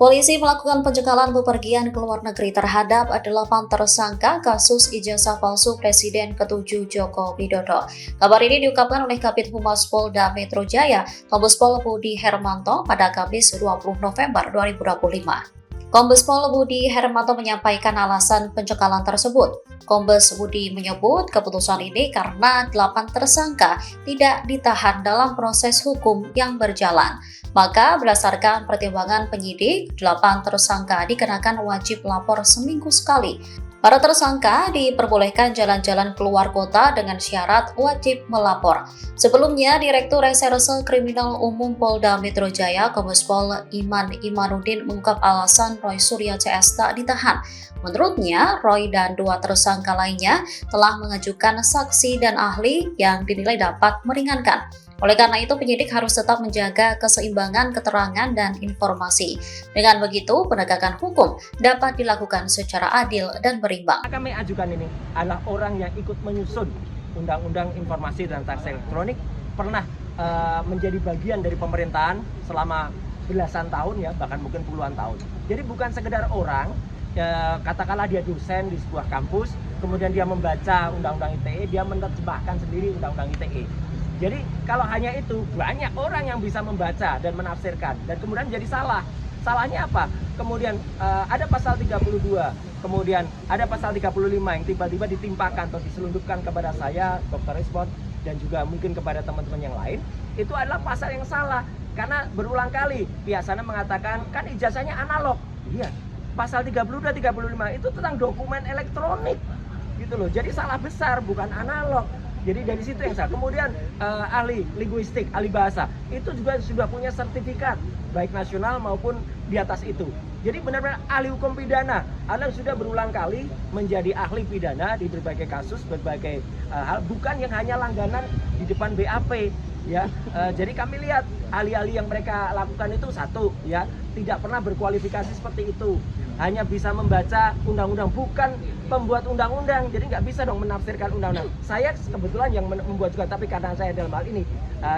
Polisi melakukan pencegahan bepergian ke luar negeri terhadap 8 tersangka kasus ijazah palsu Presiden ke-7 Joko Widodo. Kabar ini diungkapkan oleh Kabid Humas Polda Metro Jaya, Kombes Pol Budi Hermanto pada Kamis 20 November 2025. Kombes Pol Budi Hermanto menyampaikan alasan pencegahan tersebut. Kombes Budi menyebut keputusan ini karena 8 tersangka tidak ditahan dalam proses hukum yang berjalan. Maka berdasarkan pertimbangan penyidik, 8 tersangka dikenakan wajib lapor seminggu sekali. Para tersangka diperbolehkan jalan-jalan keluar kota dengan syarat wajib melapor. Sebelumnya, Direktur Reserse Kriminal Umum Polda Metro Jaya, Kombes Pol Iman Imanuddin mengungkap alasan Roy Surya CS tak ditahan. Menurutnya, Roy dan 2 tersangka lainnya telah mengajukan saksi dan ahli yang dinilai dapat meringankan. Oleh karena itu, penyidik harus tetap menjaga keseimbangan keterangan dan informasi. Dengan begitu, penegakan hukum dapat dilakukan secara adil dan berimbang. Kami ajukan ini adalah orang yang ikut menyusun Undang-Undang Informasi dan Transaksi Elektronik, pernah menjadi bagian dari pemerintahan selama belasan tahun, ya bahkan mungkin puluhan tahun. Jadi bukan sekedar orang, katakanlah dia dosen di sebuah kampus, kemudian dia membaca Undang-Undang ITE, dia menerjemahkan sendiri Undang-Undang ITE. Jadi kalau hanya itu, banyak orang yang bisa membaca dan menafsirkan dan kemudian jadi salah. Salahnya apa? Kemudian ada pasal 32, kemudian ada pasal 35 yang tiba-tiba ditimpakan atau diselundupkan kepada saya, Dr. Rizwan, dan juga mungkin kepada teman-teman yang lain. Itu adalah pasal yang salah karena berulang kali biasanya mengatakan kan ijazahnya analog. Iya. Pasal 32 35 itu tentang dokumen elektronik. Gitu loh. Jadi salah besar, bukan analog. Jadi dari situ yang salah. Kemudian ahli linguistik, ahli bahasa, itu juga sudah punya sertifikat, baik nasional maupun di atas itu. Jadi benar-benar ahli hukum pidana, Anda sudah berulang kali menjadi ahli pidana di berbagai kasus, berbagai hal, bukan yang hanya langganan di depan BAP. Ya, jadi kami lihat ahli-ahli yang mereka lakukan itu satu, ya tidak pernah berkualifikasi seperti itu. Hanya bisa membaca undang-undang, bukan pembuat undang-undang, jadi nggak bisa dong menafsirkan undang-undang. Saya kebetulan yang membuat juga, tapi karena saya dalam hal ini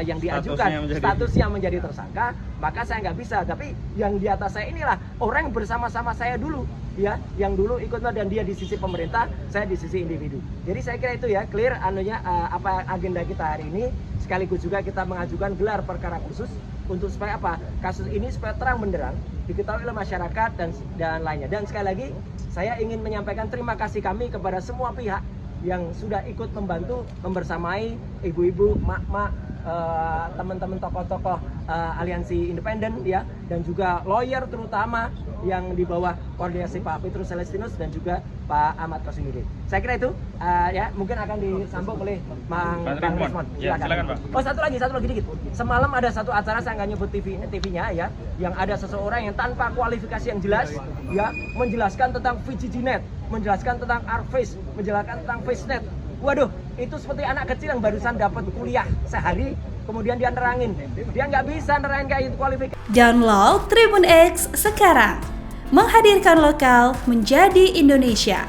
yang diajukan statusnya menjadi tersangka, maka saya nggak bisa. Tapi yang di atas saya inilah orang yang bersama-sama saya dulu, ya, yang dulu ikut dan dia di sisi pemerintah, saya di sisi individu. Jadi saya kira itu ya clear anunya apa agenda kita hari ini. Sekaligus juga kita mengajukan gelar perkara khusus untuk supaya apa? Kasus ini supaya terang benderang diketahui oleh masyarakat dan lainnya. Dan sekali lagi saya ingin menyampaikan terima kasih kami kepada semua pihak yang sudah ikut membantu membersamai ibu-ibu, mak-mak, teman-teman tokoh-tokoh aliansi independen, ya, dan juga lawyer terutama yang di bawah koordinasi Pak Petrus Celestinus dan juga Pak Ahmad Rosymuddin. Saya kira itu ya mungkin akan disambung oleh Bang Rizwan. Silakan Pak. Oh satu lagi dikit. Semalam ada satu acara, saya nggak nyebut TV-nya ya, yang ada seseorang yang tanpa kualifikasi yang jelas, ya, menjelaskan tentang VGGNet, menjelaskan tentang Arface, menjelaskan tentang FaceNet. Waduh, itu seperti anak kecil yang barusan dapat kuliah sehari, kemudian dia nerangin. Dia nggak bisa nerangin kayak itu kualifikasi. Download Tribun X sekarang. Menghadirkan lokal menjadi Indonesia.